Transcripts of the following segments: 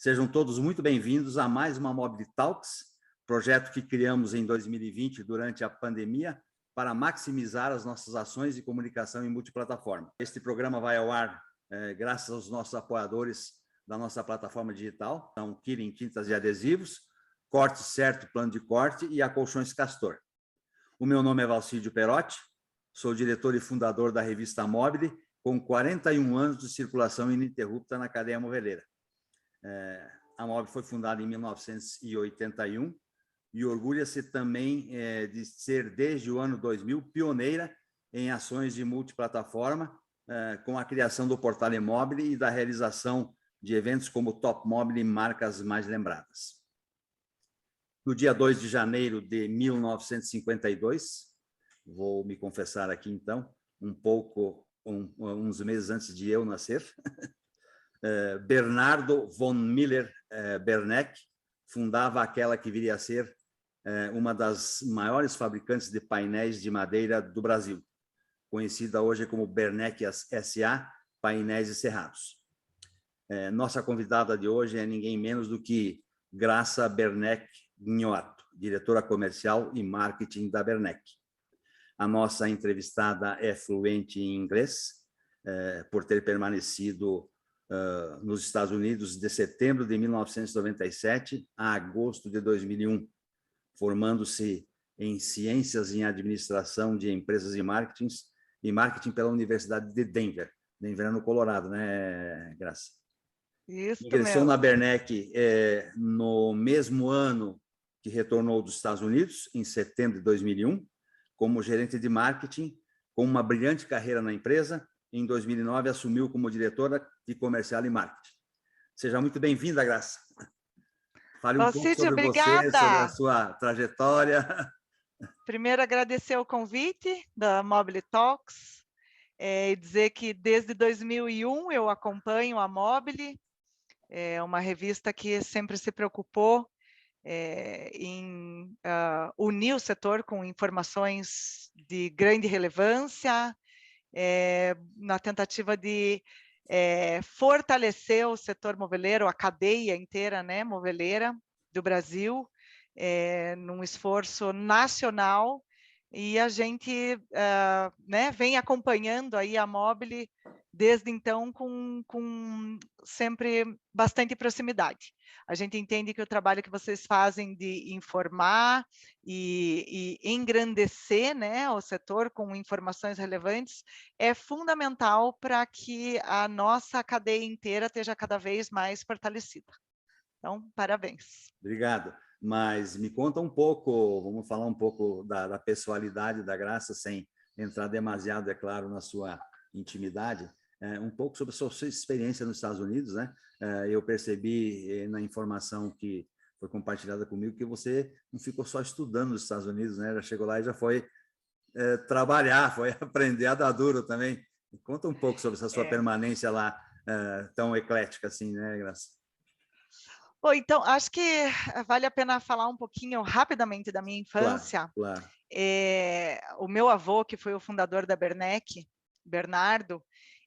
Sejam todos muito bem-vindos a mais uma Mobile Talks, projeto que criamos em 2020 durante a pandemia para maximizar as nossas ações de comunicação em multiplataforma. Este programa vai ao ar graças aos nossos apoiadores da nossa plataforma digital, são Kirin Tintas e Adesivos, Corte Certo Plano de Corte e a Colchões Castor. O meu nome é Valcídio Perotti, sou diretor e fundador da revista Mobile, com 41 anos de circulação ininterrupta na cadeia moveleira. A Mobile foi fundada em 1981 e orgulha-se também de ser, desde o ano 2000, pioneira em ações de multiplataforma, com a criação do portal Mobile e da realização de eventos como Top Mobile e marcas mais lembradas. No dia 2 de janeiro de 1952, vou me confessar aqui então, uns meses antes de eu nascer, Bernardo von Miller-Berneck fundava aquela que viria a ser uma das maiores fabricantes de painéis de madeira do Brasil, conhecida hoje como Berneck S.A. Painéis e Cerrados. Nossa convidada de hoje é ninguém menos do que Graça Berneck Gnotto, diretora comercial e marketing da Berneck. A nossa entrevistada é fluente em inglês, por ter permanecido nos Estados Unidos de setembro de 1997 a agosto de 2001, formando-se em Ciências em Administração de Empresas e Marketing pela Universidade de Denver, no Colorado, né, Graça? Isso Ingressou mesmo. na Berneck no mesmo ano que retornou dos Estados Unidos, em setembro de 2001, como gerente de marketing, com uma brilhante carreira na empresa. Em 2009, assumiu como diretora de comercial e marketing. Seja muito bem-vinda, Graça. Fale um pouco sobre você, sobre a sua trajetória. Primeiro, agradecer o convite da Mobile Talks e dizer que desde 2001 eu acompanho a Mobile, uma revista que sempre se preocupou em unir o setor com informações de grande relevância, na tentativa de fortalecer o setor moveleiro, a cadeia inteira, né, moveleira do Brasil, num esforço nacional, e a gente né, vem acompanhando aí a Mobile desde então com sempre bastante proximidade. A gente entende que o trabalho que vocês fazem de informar e engrandecer, né, o setor com informações relevantes é fundamental para que a nossa cadeia inteira esteja cada vez mais fortalecida. Então, parabéns. Obrigado. Mas me conta um pouco, vamos falar um pouco da pessoalidade da Graça, sem entrar demasiado, é claro, na sua intimidade, um pouco sobre a sua experiência nos Estados Unidos, né? Eu percebi na informação que foi compartilhada comigo que você não ficou só estudando nos Estados Unidos, né? Já chegou lá e já foi trabalhar, foi aprender a dar duro também. Conta um pouco sobre essa sua permanência lá, tão eclética assim, né, Graça? Bom, então, acho que vale a pena falar um pouquinho rapidamente da minha infância. Claro. O meu avô, que foi o fundador da Berneck, Bernardo,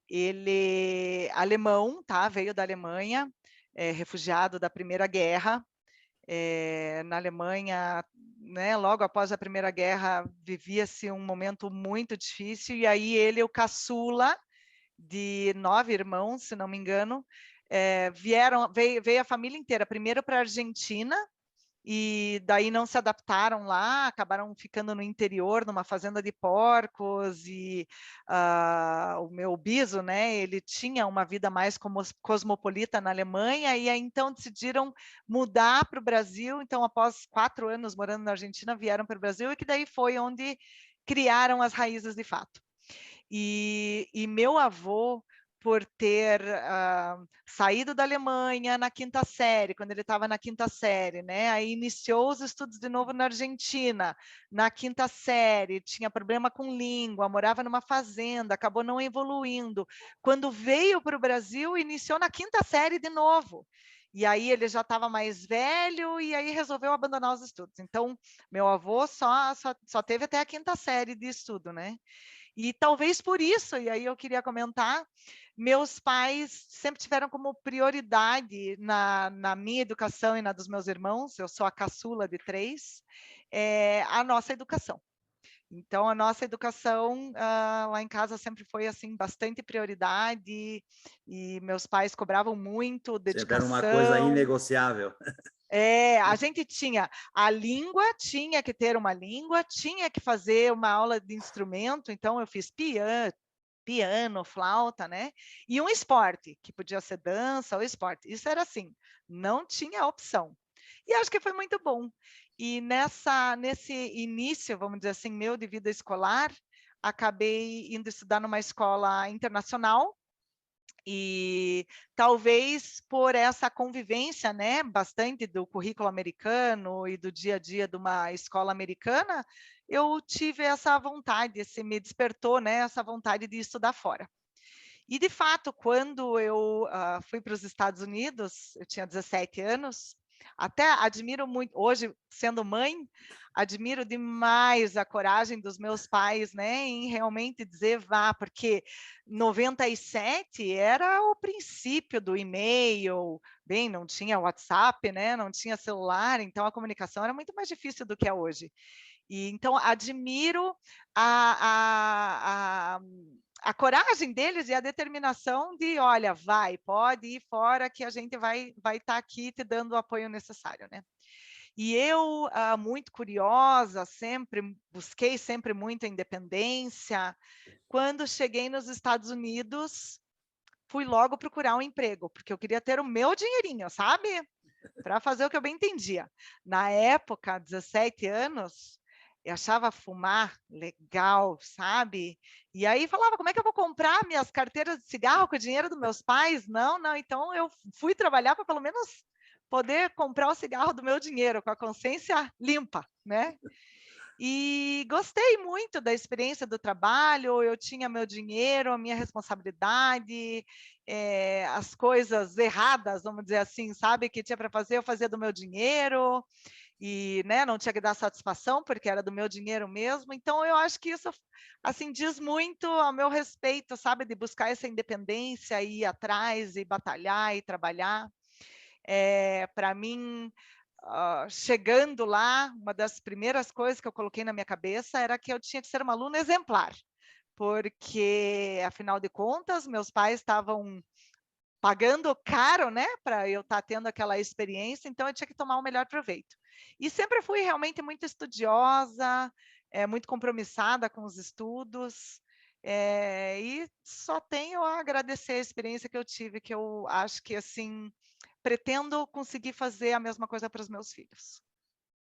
ele alemão, tá? Veio da Alemanha, refugiado da Primeira Guerra. Na Alemanha, né, logo após a Primeira Guerra, vivia-se um momento muito difícil, e aí ele, o caçula de 9 irmãos, se não me engano, veio a família inteira, primeiro para a Argentina, e daí não se adaptaram lá, acabaram ficando no interior, numa fazenda de porcos, e o meu biso, né, ele tinha uma vida mais cosmopolita na Alemanha, e aí então decidiram mudar para o Brasil. Então, após 4 anos morando na Argentina, vieram para o Brasil, e que daí foi onde criaram as raízes de fato. E meu avô, por ter saído da Alemanha na 5ª série, quando ele estava na 5ª série, né? Aí iniciou os estudos de novo na Argentina, na 5ª série, tinha problema com língua, morava numa fazenda, acabou não evoluindo. Quando veio para o Brasil, iniciou na 5ª série de novo. E aí ele já estava mais velho e aí resolveu abandonar os estudos. Então, meu avô só teve até a 5ª série de estudo, né? E talvez por isso, e aí eu queria comentar, meus pais sempre tiveram como prioridade na minha educação e na dos meus irmãos, eu sou a caçula de 3, a nossa educação. Então, a nossa educação, lá em casa sempre foi, assim, bastante prioridade, e meus pais cobravam muito, Sempre era uma coisa dedicação. inegociável. A gente tinha a língua, tinha que ter uma língua, tinha que fazer uma aula de instrumento, então eu fiz piano, flauta, né, e um esporte, que podia ser dança ou esporte. Isso era assim, não tinha opção. E acho que foi muito bom. E nesse início, vamos dizer assim, meu de vida escolar, acabei indo estudar numa escola internacional, e talvez por essa convivência, né, bastante do currículo americano e do dia a dia de uma escola americana, eu tive essa vontade, esse me despertou, né, essa vontade de estudar fora. E de fato, quando eu fui para os Estados Unidos, eu tinha 17 anos, até admiro muito, hoje sendo mãe, admiro demais a coragem dos meus pais, né, em realmente dizer vá, porque 97 era o princípio do e-mail, bem, não tinha WhatsApp, né, não tinha celular, então a comunicação era muito mais difícil do que é hoje. E então admiro a, a, a, a coragem deles e a determinação de, olha, vai, pode ir fora que a gente vai estar aqui te dando o apoio necessário, né? E eu, muito curiosa, sempre busquei sempre muita independência. Quando cheguei nos Estados Unidos, fui logo procurar um emprego, porque eu queria ter o meu dinheirinho, sabe? Para fazer o que eu bem entendia. Na época, 17 anos, eu achava fumar legal, sabe? E aí falava, como é que eu vou comprar minhas carteiras de cigarro com o dinheiro dos meus pais? Não, não. Então eu fui trabalhar para pelo menos poder comprar o cigarro do meu dinheiro, com a consciência limpa, né? E gostei muito da experiência do trabalho, eu tinha meu dinheiro, a minha responsabilidade, as coisas erradas, vamos dizer assim, sabe, que tinha para fazer, eu fazia do meu dinheiro, e, né, não tinha que dar satisfação, porque era do meu dinheiro mesmo. Então eu acho que isso, assim, diz muito ao meu respeito, sabe, de buscar essa independência, ir atrás e batalhar e trabalhar. Para mim, chegando lá, uma das primeiras coisas que eu coloquei na minha cabeça era que eu tinha que ser uma aluna exemplar, porque, afinal de contas, meus pais estavam pagando caro, né, para eu estar tendo aquela experiência, então eu tinha que tomar o melhor proveito. E sempre fui realmente muito estudiosa, muito compromissada com os estudos, e só tenho a agradecer a experiência que eu tive, que eu acho que, assim, pretendo conseguir fazer a mesma coisa para os meus filhos.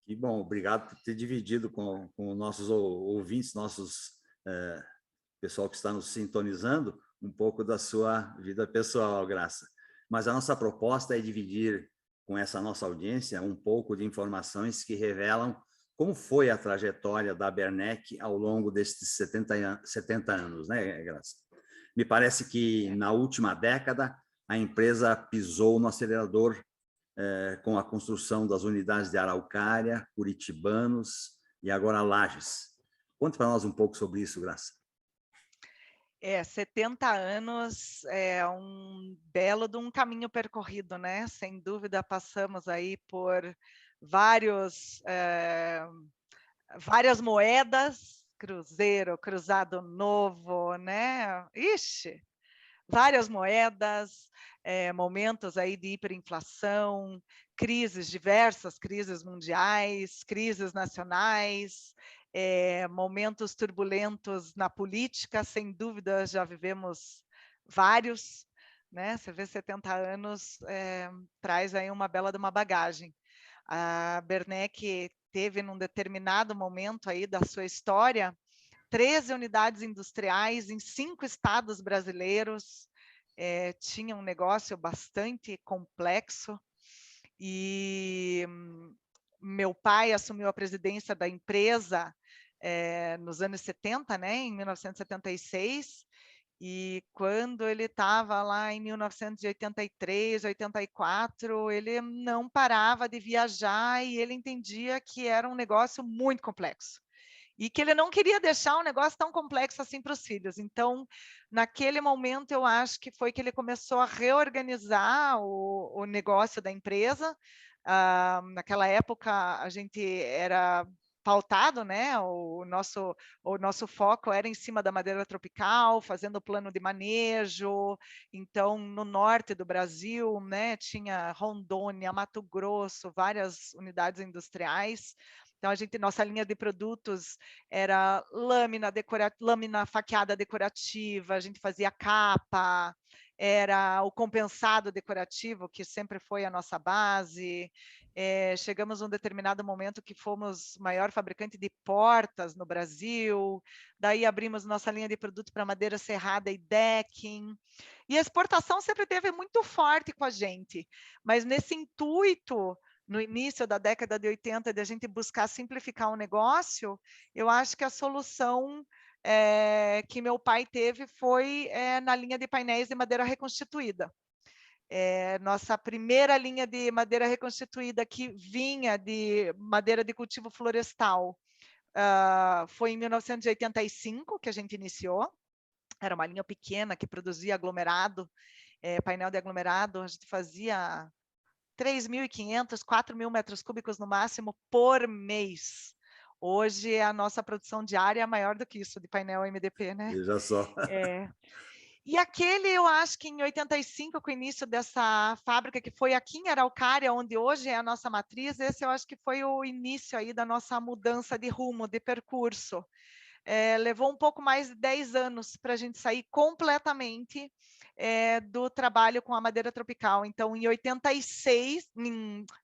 Que bom, obrigado por ter dividido com nossos ouvintes, nossos pessoal que está nos sintonizando, um pouco da sua vida pessoal, Graça. Mas a nossa proposta é dividir com essa nossa audiência um pouco de informações que revelam como foi a trajetória da Bernec ao longo destes 70 anos, né, Graça? Me parece que na última década a empresa pisou no acelerador com a construção das unidades de Araucária, Curitibanos e agora Lages. Conte para nós um pouco sobre isso, Graça. 70 anos é um belo de um caminho percorrido, né? Sem dúvida, passamos aí por várias moedas, Cruzeiro, Cruzado Novo, né? Ixi, várias moedas, momentos aí de hiperinflação, crises, diversas crises mundiais, crises nacionais, momentos turbulentos na política, sem dúvida já vivemos vários, né? Você vê 70 anos, traz aí uma bela de uma bagagem. A Bernec teve num determinado momento aí da sua história 13 unidades industriais em 5 estados brasileiros, tinha um negócio bastante complexo, e meu pai assumiu a presidência da empresa nos anos 70, né, em 1976, e quando ele estava lá em 1983, 84, ele não parava de viajar e ele entendia que era um negócio muito complexo. e que ele não queria deixar um negócio tão complexo assim para os filhos. Então, naquele momento, eu acho que foi que ele começou a reorganizar o negócio da empresa. Naquela época, a gente era pautado, né? O nosso foco era em cima da madeira tropical, fazendo plano de manejo. Então, no norte do Brasil, né, tinha Rondônia, Mato Grosso, várias unidades industriais. Então, nossa linha de produtos era lâmina faqueada decorativa, a gente fazia capa, era o compensado decorativo, que sempre foi a nossa base. Chegamos a um determinado momento que fomos o maior fabricante de portas no Brasil, daí abrimos nossa linha de produto para madeira serrada e decking. E a exportação sempre teve muito forte com a gente, mas nesse intuito, no início da década de 80, de a gente buscar simplificar o negócio, eu acho que a solução que meu pai teve foi na linha de painéis de madeira reconstituída. Nossa primeira linha de madeira reconstituída, que vinha de madeira de cultivo florestal, foi em 1985 que a gente iniciou. Era uma linha pequena que produzia aglomerado, painel de aglomerado. A gente fazia 3.500, 4.000 metros cúbicos no máximo por mês. Hoje, a nossa produção diária é maior do que isso de painel MDP, né? Veja só. E aquele, eu acho que em 85, com o início dessa fábrica, que foi aqui em Araucária, onde hoje é a nossa matriz, esse eu acho que foi o início aí da nossa mudança de rumo, de percurso. Levou um pouco mais de 10 anos para a gente sair completamente do trabalho com a madeira tropical. Então, em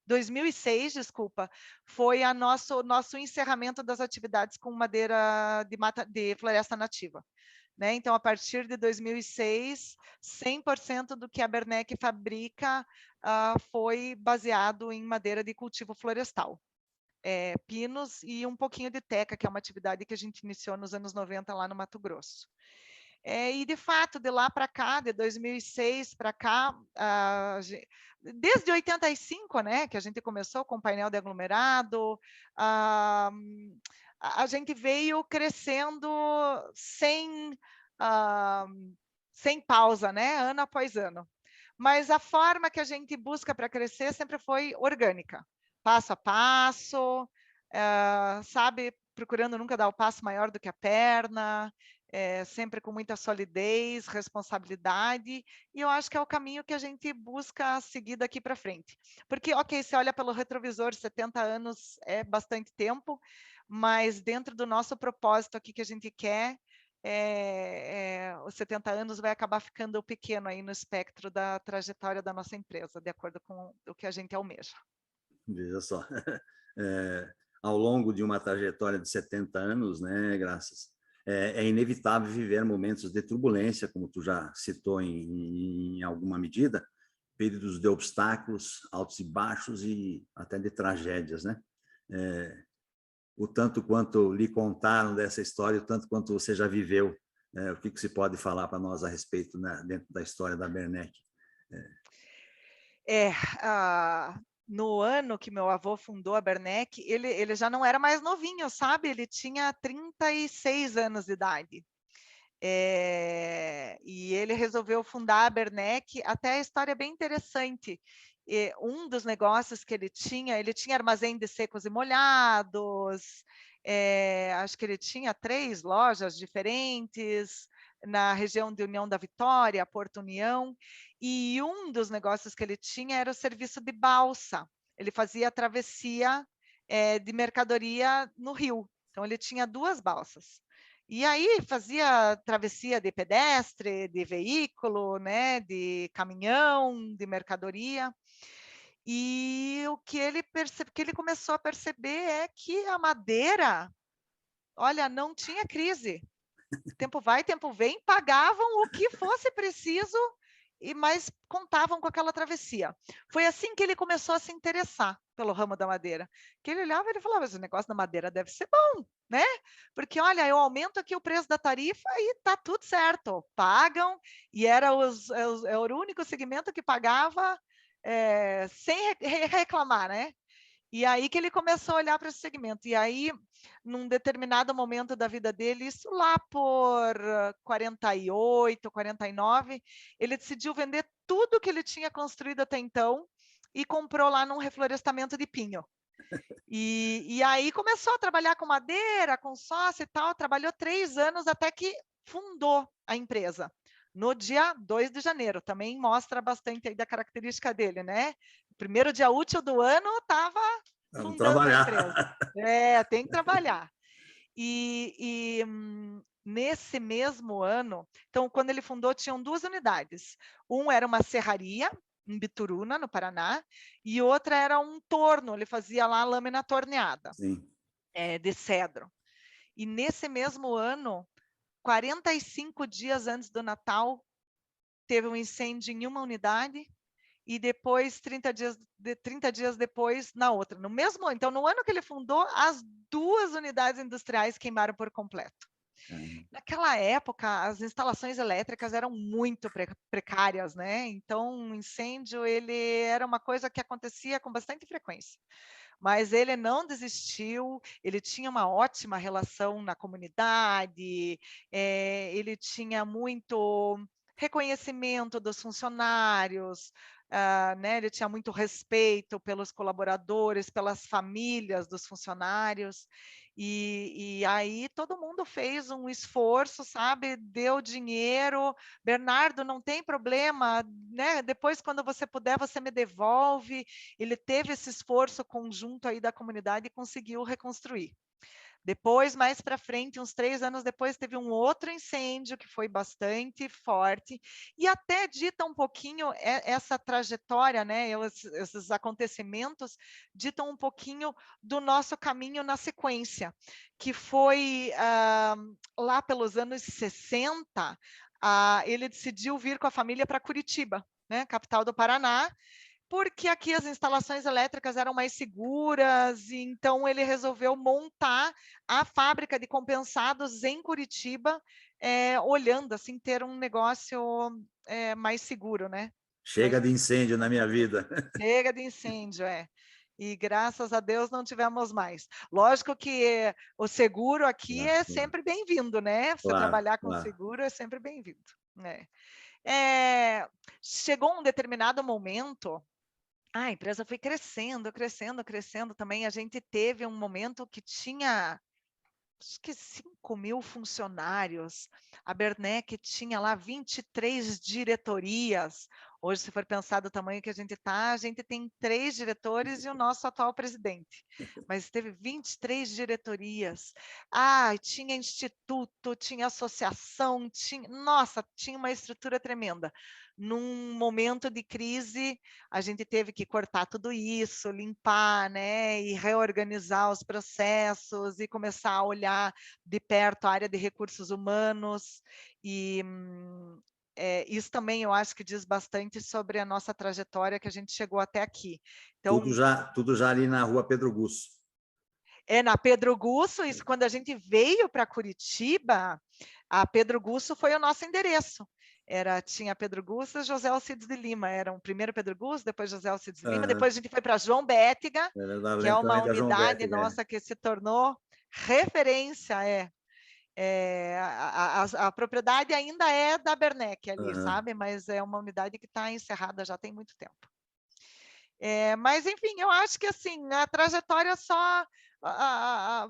2006, desculpa, foi nosso encerramento das atividades com madeira de floresta nativa. Né? Então, a partir de 2006, 100% do que a Bernec fabrica foi baseado em madeira de cultivo florestal. Pinos e um pouquinho de teca, que é uma atividade que a gente iniciou nos anos 90 lá no Mato Grosso. E, de fato, de lá para cá, de 2006 para cá, desde 85, né, que a gente começou com painel de aglomerado, a gente veio crescendo sem pausa, né, ano após ano. Mas a forma que a gente busca para crescer sempre foi orgânica, passo a passo, sabe, procurando nunca dar o passo maior do que a perna, sempre com muita solidez, responsabilidade, e eu acho que é o caminho que a gente busca seguir daqui para frente. Porque, ok, você olha pelo retrovisor, 70 anos é bastante tempo, mas dentro do nosso propósito aqui que a gente quer, os 70 anos vai acabar ficando pequeno aí no espectro da trajetória da nossa empresa, de acordo com o que a gente almeja. Veja só. Ao longo de uma trajetória de 70 anos, né, Graças, é inevitável viver momentos de turbulência, como tu já citou em alguma medida, períodos de obstáculos, altos e baixos e até de tragédias, né? O tanto quanto lhe contaram dessa história, o tanto quanto você já viveu, o que se pode falar para nós a respeito, né, dentro da história da Bernec? No ano que meu avô fundou a Bernec, ele já não era mais novinho, sabe? Ele tinha 36 anos de idade. E ele resolveu fundar a Bernec. Até a história é bem interessante. Um dos negócios que ele tinha armazém de secos e molhados, acho que ele tinha 3 lojas diferentes na região de União da Vitória, Porto União, e um dos negócios que ele tinha era o serviço de balsa. Ele fazia a travessia de mercadoria no rio. Então, ele tinha 2 balsas. E aí fazia travessia de pedestre, de veículo, né, de caminhão, de mercadoria. E o que ele começou a perceber é que a madeira, olha, não tinha crise. Tempo vai, tempo vem, pagavam o que fosse preciso, mas contavam com aquela travessia. Foi assim que ele começou a se interessar pelo ramo da madeira. Que ele olhava e ele falava, esse negócio da madeira deve ser bom, né? Porque, olha, eu aumento aqui o preço da tarifa e tá tudo certo. Pagam, e era o único segmento que pagava sem reclamar, né? E aí que ele começou a olhar para esse segmento. E aí, num determinado momento da vida dele, isso lá por 48, 49, ele decidiu vender tudo que ele tinha construído até então e comprou lá num reflorestamento de pinho. E aí começou a trabalhar com madeira, com sócio e tal, trabalhou 3 anos até que fundou a empresa. No dia 2 de janeiro, também mostra bastante aí da característica dele, né? Primeiro dia útil do ano, estava Vamos fundando a empresa. trabalhar. É, tem que trabalhar. Nesse mesmo ano, então, quando ele fundou, tinham 2 unidades. Um era uma serraria, em Bituruna, no Paraná, e outra era um torno, ele fazia lá lâmina torneada, Sim. de cedro. E nesse mesmo ano, 45 dias antes do Natal, teve um incêndio em uma unidade e depois, 30 dias depois, na outra. No mesmo ano, então, no ano que ele fundou, as 2 unidades industriais queimaram por completo. Naquela época, as instalações elétricas eram muito precárias, né? Então, o incêndio ele era uma coisa que acontecia com bastante frequência. Mas ele não desistiu, ele tinha uma ótima relação na comunidade, ele tinha muito reconhecimento dos funcionários, né, ele tinha muito respeito pelos colaboradores, pelas famílias dos funcionários, e aí todo mundo fez um esforço, sabe, deu dinheiro, Bernardo, não tem problema, né, depois quando você puder você me devolve, ele teve esse esforço conjunto aí da comunidade e conseguiu reconstruir. Depois, mais para frente, uns 3 anos depois, teve um outro incêndio que foi bastante forte e até dita um pouquinho essa trajetória, né? Esses acontecimentos ditam um pouquinho do nosso caminho na sequência, que foi lá pelos anos 60, ele decidiu vir com a família para Curitiba, né? Capital do Paraná, porque aqui as instalações elétricas eram mais seguras, e então ele resolveu montar a fábrica de compensados em Curitiba, olhando assim ter um negócio mais seguro, né? Chega de incêndio na minha vida. Chega de incêndio, E graças a Deus não tivemos mais. Lógico que o seguro aqui Claro, é claro, sempre bem-vindo, né? Você claro, trabalhar com claro. seguro é sempre bem-vindo, né? Chegou um determinado momento, a empresa foi crescendo, crescendo, crescendo também. A gente teve um momento que tinha, acho que 5.000 funcionários. A Bernec tinha lá 23 diretorias. Hoje, se for pensar do tamanho que a gente tem 3 diretores e o nosso atual presidente. Mas teve 23 diretorias. Tinha instituto, tinha associação, nossa, tinha uma estrutura tremenda. Num momento de crise, a gente teve que cortar tudo isso, limpar, né, e reorganizar os processos e começar a olhar de perto a área de recursos humanos. E isso também eu acho que diz bastante sobre a nossa trajetória que a gente chegou até aqui. Então, Tudo já ali na rua Pedro Gusso. na Pedro Gusso, isso quando a gente veio para Curitiba, a Pedro Gusso foi o nosso endereço. Tinha Pedro Gusso e José Alcides de Lima. Era o primeiro Pedro Gusso, depois José Alcides de Lima, depois a gente foi para João Bétega, Eu que é lembro uma também da João unidade Bétega. nossa que se tornou referência. A propriedade ainda é da Bernec ali, sabe? Mas é uma unidade que está encerrada já tem muito tempo. Mas, enfim, eu acho que assim, a trajetória só,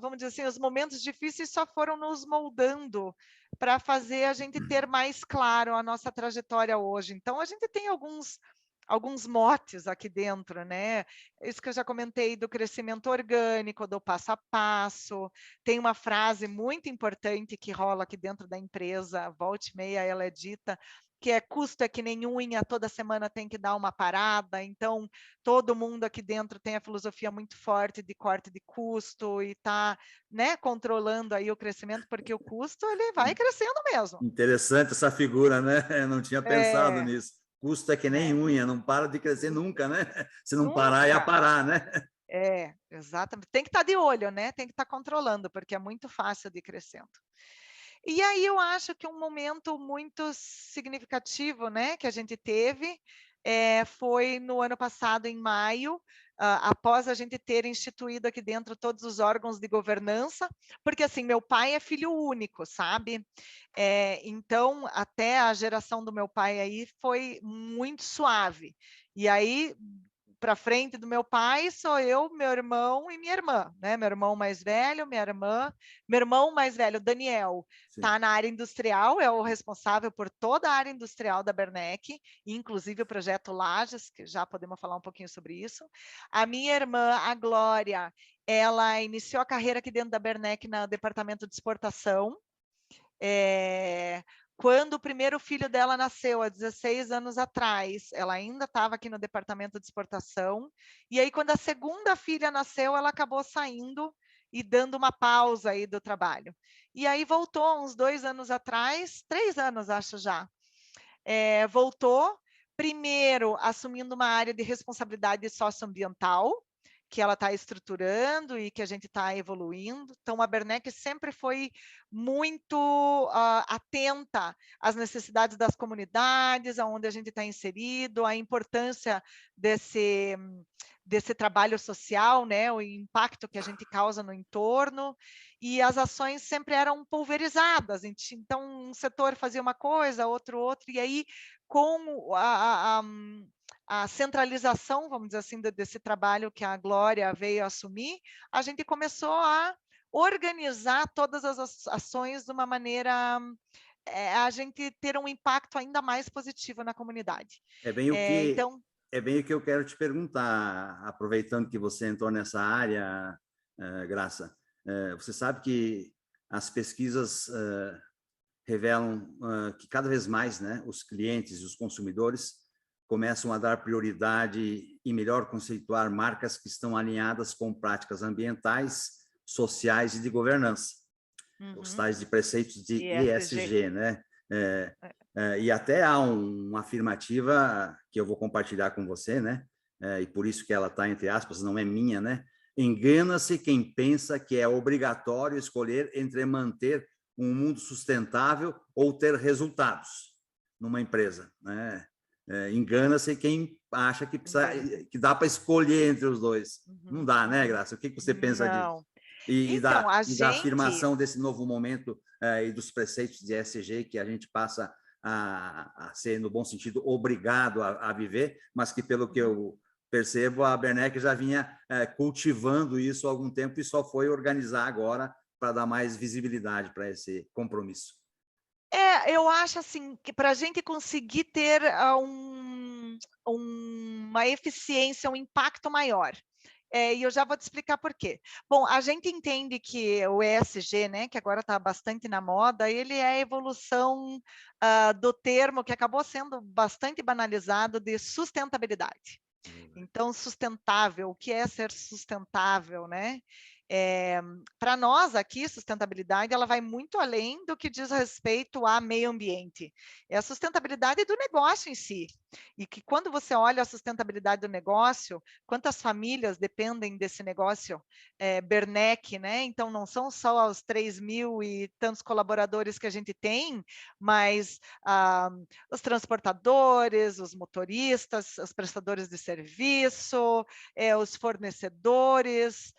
vamos dizer assim, os momentos difíceis só foram nos moldando para fazer a gente ter mais claro a nossa trajetória hoje. Então, a gente tem alguns motes aqui dentro, né? Isso que eu já comentei do crescimento orgânico, do passo a passo. Tem uma frase muito importante que rola aqui dentro da empresa, volta e meia ela é dita, que custo é que nem unha, toda semana tem que dar uma parada. Então, todo mundo aqui dentro tem a filosofia muito forte de corte de custo e está, né, controlando aí o crescimento, porque o custo ele vai crescendo mesmo. Interessante essa figura, né? Eu não tinha pensado É, nisso. Custo é que nem unha, não para de crescer nunca, né? Se não parar, ia nunca. parar, né? Exatamente. Tem que estar de olho, né? Tem que estar controlando, porque é muito fácil de ir crescendo. E aí eu acho que um momento muito significativo, né, que a gente teve, foi no ano passado, em maio, após a gente ter instituído aqui dentro todos os órgãos de governança, porque assim, meu pai é filho único, sabe? Então, até a geração do meu pai aí foi muito suave. E aí, para frente do meu pai, sou eu, meu irmão e minha irmã, né? Meu irmão mais velho, minha irmã. Meu irmão mais velho, Daniel, Sim. está na área industrial, é o responsável por toda a área industrial da Bernec, inclusive o projeto Lages, que já podemos falar um pouquinho sobre isso. A minha irmã, a Glória, ela iniciou a carreira aqui dentro da Bernec no departamento de exportação. Quando o primeiro filho dela nasceu, há 16 anos atrás, ela ainda estava aqui no departamento de exportação, e aí quando a segunda filha nasceu, ela acabou saindo e dando uma pausa aí do trabalho. E aí voltou uns 2 anos atrás, 3 anos acho já, voltou, primeiro assumindo uma área de responsabilidade socioambiental, que ela está estruturando e que a gente está evoluindo. Então, a Bernec sempre foi muito atenta às necessidades das comunidades, aonde a gente está inserido, a importância desse trabalho social, né, o impacto que a gente causa no entorno, e as ações sempre eram pulverizadas. Então, um setor fazia uma coisa, outro, e aí, com a centralização, vamos dizer assim, desse trabalho que a Glória veio assumir, a gente começou a organizar todas as ações de uma maneira a gente ter um impacto ainda mais positivo na comunidade. É bem o que Então, é bem o que eu quero te perguntar, aproveitando que você entrou nessa área, Graça. Você sabe que as pesquisas revelam que cada vez mais, né, os clientes e os consumidores começam a dar prioridade e melhor conceituar marcas que estão alinhadas com práticas ambientais, sociais e de governança, os tais de preceitos de ESG. ESG, né? E até há uma afirmativa que eu vou compartilhar com você, né? E por isso que ela está entre aspas, não é minha, né? Engana-se quem pensa que é obrigatório escolher entre manter um mundo sustentável ou ter resultados numa empresa, né? Engana-se quem acha que, que dá para escolher entre os dois. Não dá, né, Graça? O que você pensa disso? Não. E Então, a da gente... afirmação desse novo momento e dos preceitos de ESG que a gente passa a ser, no bom sentido, obrigado a viver, mas que, pelo que eu percebo, a Bernec já vinha cultivando isso há algum tempo e só foi organizar agora para dar mais visibilidade para esse compromisso. Eu acho assim que para a gente conseguir ter uma eficiência, um impacto maior. E eu já vou te explicar por quê. Bom, a gente entende que o ESG, né, que agora está bastante na moda, ele é a evolução do termo que acabou sendo bastante banalizado de sustentabilidade. Então, sustentável, o que é ser sustentável, né? Para nós aqui, sustentabilidade, ela vai muito além do que diz respeito a meio ambiente. É a sustentabilidade do negócio em si. E que quando você olha a sustentabilidade do negócio, quantas famílias dependem desse negócio Bernec, né? Então, não são só os 3.000 e tantos colaboradores que a gente tem, mas os transportadores, os motoristas, os prestadores de serviço, os fornecedores,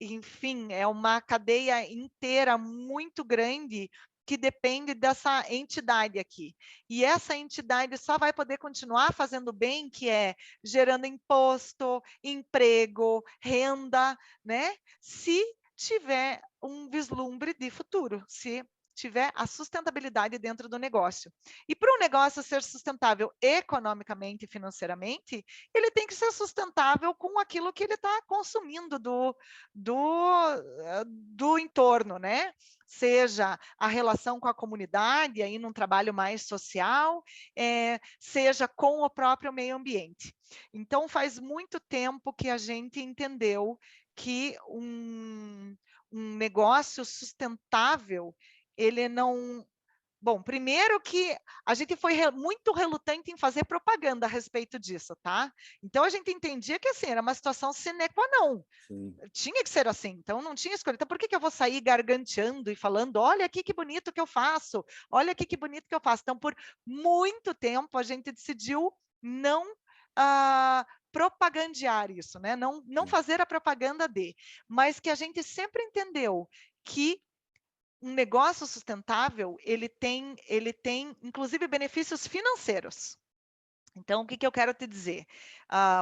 enfim, é uma cadeia inteira muito grande que depende dessa entidade aqui. E essa entidade só vai poder continuar fazendo bem, que é gerando imposto, emprego, renda, né? Se tiver um vislumbre de futuro, se tiver a sustentabilidade dentro do negócio. E para o negócio ser sustentável economicamente e financeiramente, ele tem que ser sustentável com aquilo que ele está consumindo do entorno, né? Seja a relação com a comunidade, aí num trabalho mais social, seja com o próprio meio ambiente. Então, faz muito tempo que a gente entendeu que um negócio sustentável, ele não... Bom, primeiro que a gente foi muito relutante em fazer propaganda a respeito disso, tá? Então, a gente entendia que, assim, era uma situação sine qua non. Sim. Tinha que ser assim, então não tinha escolha. Então, por que eu vou sair garganteando e falando, olha aqui que bonito que eu faço, olha aqui que bonito que eu faço? Então, por muito tempo, a gente decidiu não propagandear isso, né? Não fazer a propaganda mas que a gente sempre entendeu que um negócio sustentável, ele tem inclusive benefícios financeiros. Então, o que eu quero te dizer?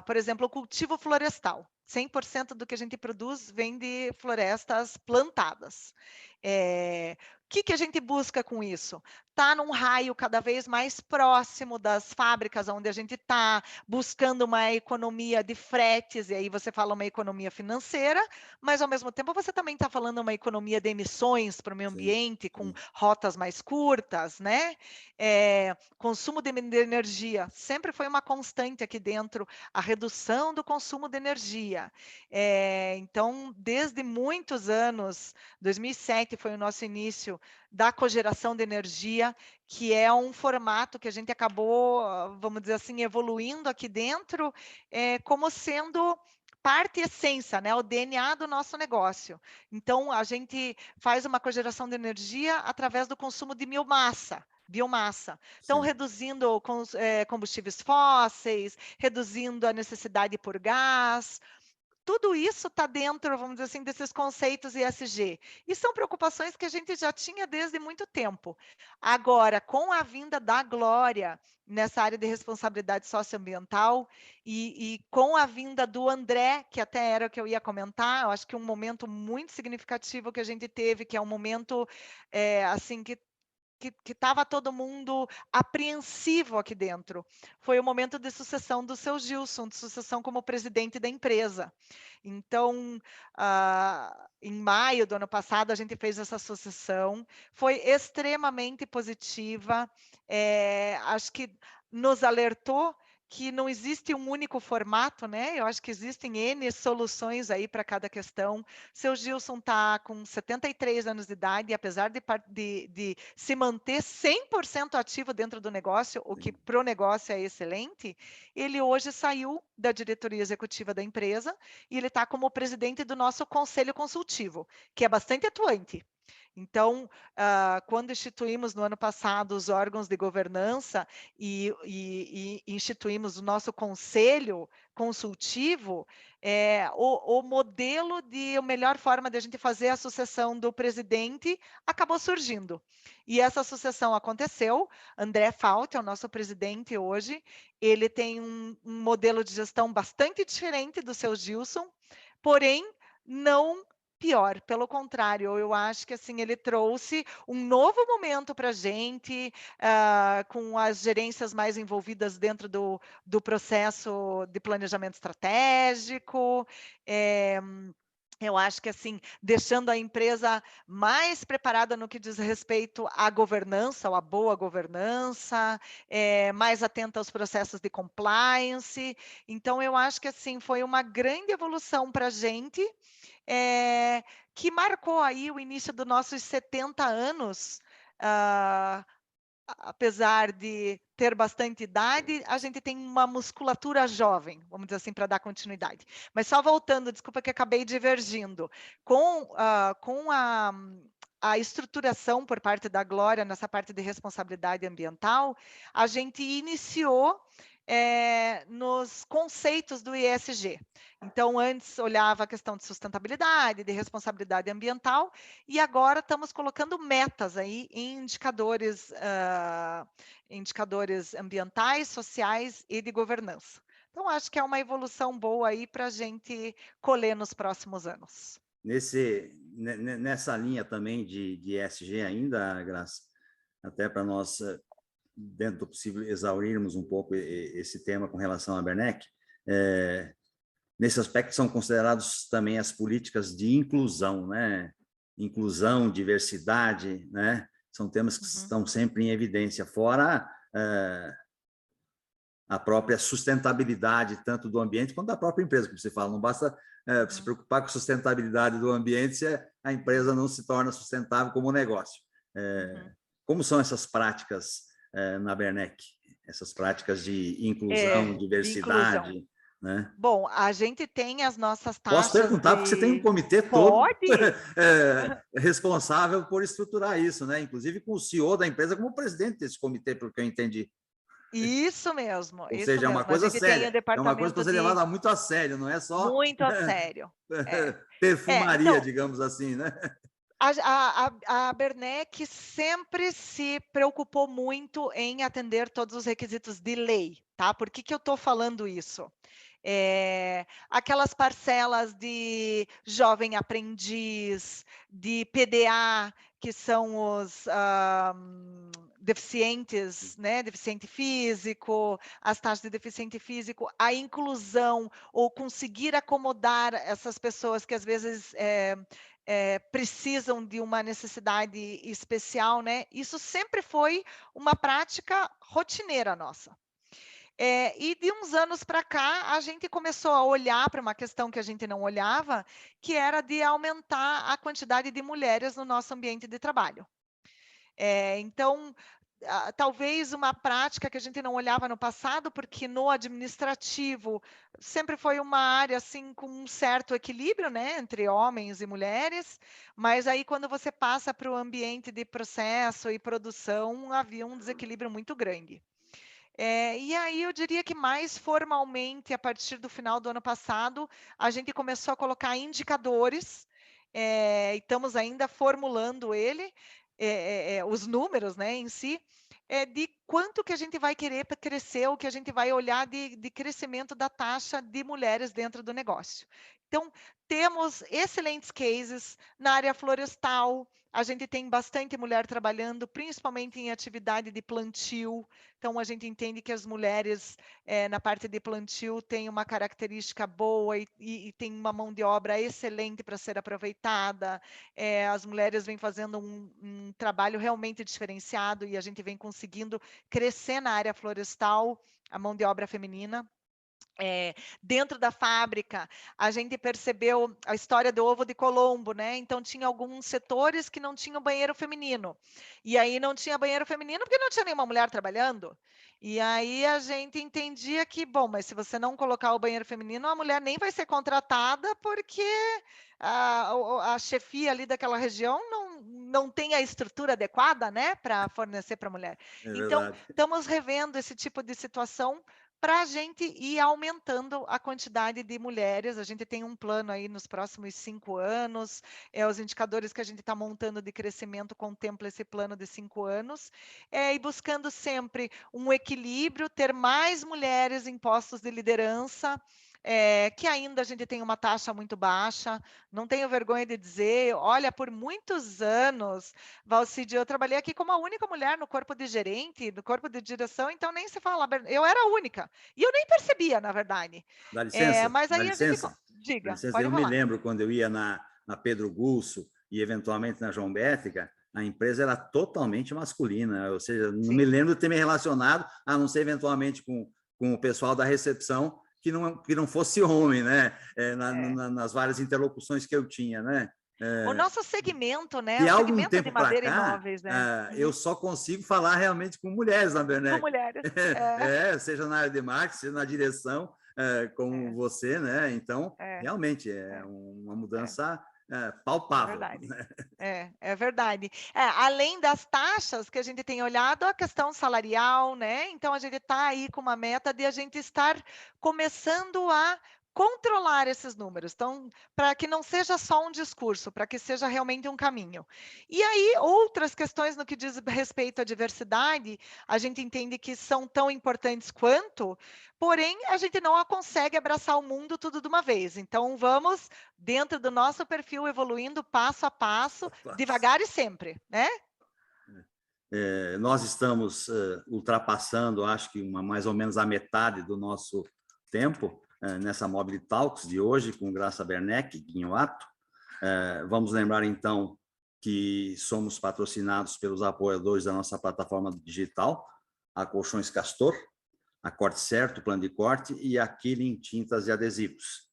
Por exemplo, o cultivo florestal. 100% do que a gente produz vem de florestas plantadas. O que a gente busca com isso? Tá num raio cada vez mais próximo das fábricas onde a gente está, buscando uma economia de fretes, e aí você fala uma economia financeira, mas ao mesmo tempo você também está falando uma economia de emissões para o meio Sim, ambiente, com sim, rotas mais curtas, né? Consumo de energia sempre foi uma constante aqui dentro, a redução do consumo de energia. Então, desde muitos anos, 2007 foi o nosso início da cogeração de energia, que é um formato que a gente acabou, vamos dizer assim, evoluindo aqui dentro, como sendo parte e essência, né, o DNA do nosso negócio. Então, a gente faz uma cogeração de energia através do consumo de biomassa. Então, sim. reduzindo combustíveis fósseis, reduzindo a necessidade por gás. Tudo isso está dentro, vamos dizer assim, desses conceitos ESG. E são preocupações que a gente já tinha desde muito tempo. Agora, com a vinda da Glória nessa área de responsabilidade socioambiental e com a vinda do André, que até era o que eu ia comentar, eu acho que um momento muito significativo que a gente teve, que é um momento assim que estava todo mundo apreensivo aqui dentro. Foi o momento de sucessão do seu Gilson, de sucessão como presidente da empresa. Então, em maio do ano passado, a gente fez essa sucessão, foi extremamente positiva, acho que nos alertou que não existe um único formato, né? Eu acho que existem N soluções aí para cada questão. Seu Gilson está com 73 anos de idade, e apesar de se manter 100% ativo dentro do negócio, o que Sim. para o negócio é excelente, ele hoje saiu da diretoria executiva da empresa e ele está como presidente do nosso conselho consultivo, que é bastante atuante. Então, quando instituímos no ano passado os órgãos de governança e instituímos o nosso conselho consultivo, o modelo de a melhor forma de a gente fazer a sucessão do presidente acabou surgindo. E essa sucessão aconteceu. André Fault é o nosso presidente hoje. Ele tem um modelo de gestão bastante diferente do seu Gilson, porém, não pior, pelo contrário, eu acho que assim ele trouxe um novo momento para a gente, com as gerências mais envolvidas dentro do processo de planejamento estratégico. Eu acho que assim, deixando a empresa mais preparada no que diz respeito à governança, ou à boa governança, mais atenta aos processos de compliance. Então, eu acho que assim foi uma grande evolução para a gente, que marcou aí o início dos nossos 70 anos. Apesar de ter bastante idade, a gente tem uma musculatura jovem, vamos dizer assim, para dar continuidade. Mas só voltando, desculpa que acabei divergindo, com a estruturação por parte da Glória nessa parte de responsabilidade ambiental, a gente iniciou nos conceitos do ESG. Então, antes olhava a questão de sustentabilidade, de responsabilidade ambiental, e agora estamos colocando metas aí em indicadores ambientais, sociais e de governança. Então, acho que é uma evolução boa aí para a gente colher nos próximos anos. Nessa linha também de ESG ainda, Graça, até para nós, dentro do possível, exaurirmos um pouco esse tema com relação à Bernec, nesse aspecto são considerados também as políticas de inclusão, né? Inclusão, diversidade, né? São temas que estão sempre em evidência, fora a própria sustentabilidade, tanto do ambiente quanto da própria empresa, como você fala. Não basta se preocupar com a sustentabilidade do ambiente se a empresa não se torna sustentável como negócio. Como são essas práticas na Bernec? Essas práticas de inclusão, De inclusão. diversidade, né? Bom, a gente tem as nossas Posso taxas perguntar, porque você tem um de... comitê todo Pode? responsável por estruturar isso, né? Inclusive com o CEO da empresa como presidente desse comitê, pelo que eu entendi. Isso mesmo, Ou isso seja, é uma mesmo. A coisa gente tem o séria, é uma coisa para departamento ser de levada muito a sério, não é só muito a sério. É. perfumaria, Então, digamos assim, né? a Bernec sempre se preocupou muito em atender todos os requisitos de lei, tá? Por que que eu estou falando isso? Aquelas parcelas de jovem aprendiz, de PDA, que são os deficientes, né? Deficiente físico, as taxas de deficiente físico, a inclusão ou conseguir acomodar essas pessoas que às vezes precisam de uma necessidade especial, né? Isso sempre foi uma prática rotineira nossa. E de uns anos para cá, a gente começou a olhar para uma questão que a gente não olhava, que era de aumentar a quantidade de mulheres no nosso ambiente de trabalho. Então, talvez uma prática que a gente não olhava no passado, porque no administrativo sempre foi uma área assim com um certo equilíbrio, né, entre homens e mulheres, mas aí quando você passa para o ambiente de processo e produção, havia um desequilíbrio muito grande. E aí eu diria que mais formalmente, a partir do final do ano passado, a gente começou a colocar indicadores, e estamos ainda formulando ele, os números, né, em si, de quanto que a gente vai querer para crescer, o que a gente vai olhar de crescimento da taxa de mulheres dentro do negócio. Então, temos excelentes cases na área florestal, a gente tem bastante mulher trabalhando, principalmente em atividade de plantio. Então, a gente entende que as mulheres, na parte de plantio, têm uma característica boa e tem uma mão de obra excelente para ser aproveitada. As mulheres vêm fazendo um trabalho realmente diferenciado e a gente vem conseguindo crescer na área florestal, a mão de obra feminina. Dentro da fábrica, a gente percebeu a história do ovo de Colombo, né? Então, tinha alguns setores que não tinham banheiro feminino. E aí não tinha banheiro feminino porque não tinha nenhuma mulher trabalhando. E aí a gente entendia que, bom, mas se você não colocar o banheiro feminino, a mulher nem vai ser contratada porque a chefia ali daquela região não tem a estrutura adequada, né, para fornecer para a mulher. É Então, verdade. estamos revendo esse tipo de situação para a gente ir aumentando a quantidade de mulheres. A gente tem um plano aí nos próximos 5 anos, os indicadores que a gente está montando de crescimento contemplam esse plano de 5 anos, e buscando sempre um equilíbrio, ter mais mulheres em postos de liderança, que ainda a gente tem uma taxa muito baixa, não tenho vergonha de dizer, olha, por muitos anos, Valcide, eu trabalhei aqui como a única mulher no corpo de gerente, no corpo de direção, então nem se fala, eu era a única, e eu nem percebia, na verdade. Dá licença, Mas dá aí a gente, licença, dá diga, licença. pode Eu me falar. lembro quando eu ia na Pedro Gulso e eventualmente na João Bética, a empresa era totalmente masculina, ou seja, não me Sim, lembro de ter me relacionado, a não ser eventualmente com o pessoal da recepção, que não fosse homem, né? é. Nas várias interlocuções que eu tinha, né? O É, nosso segmento, né, de o algum segmento de tempo para madeira e cá, móveis, né? eu Uhum. só consigo falar realmente com mulheres na Com Bernec. mulheres, é, Seja na área de marketing, seja na direção, como é, você, né? Então, é, realmente é é, uma é, mudança é palpável. verdade. É verdade. Além das taxas que a gente tem olhado, a questão salarial, né? Então, a gente está aí com uma meta de a gente estar começando a controlar esses números. Então, para que não seja só um discurso, para que seja realmente um caminho. E aí, outras questões no que diz respeito à diversidade, a gente entende que são tão importantes quanto, porém, a gente não consegue abraçar o mundo tudo de uma vez. Então, vamos dentro do nosso perfil, evoluindo passo a passo, devagar e sempre, né? Nós estamos ultrapassando, acho que mais ou menos a metade do nosso tempo nessa Mobile Talks de hoje, com Graça Bernec, Guinhoato. Vamos lembrar, então, que somos patrocinados pelos apoiadores da nossa plataforma digital, a Colchões Castor, a Corte Certo, Plano de Corte e a Killing Tintas e Adesivos.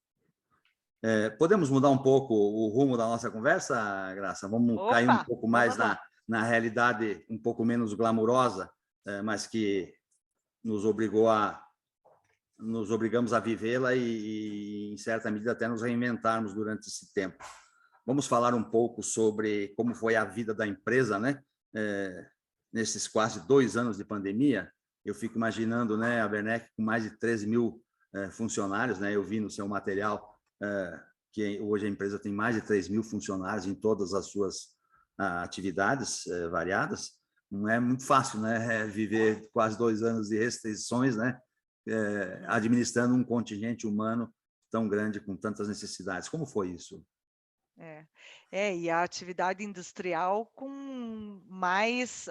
Podemos mudar um pouco o rumo da nossa conversa, Graça? Vamos cair um Opa, pouco mais vamos lá. na realidade um pouco menos glamurosa, mas que nos obrigamos a vivê-la e, em certa medida, até nos reinventarmos durante esse tempo. Vamos falar um pouco sobre como foi a vida da empresa, né? Nesses quase 2 anos de pandemia. Eu fico imaginando, né, a Werneck com mais de 13 mil funcionários, né? Eu vi no seu material que hoje a empresa tem mais de 3 mil funcionários em todas as suas atividades variadas. Não é muito fácil, né, viver quase 2 anos de restrições, né, administrando um contingente humano tão grande com tantas necessidades. Como foi isso? E a atividade industrial com mais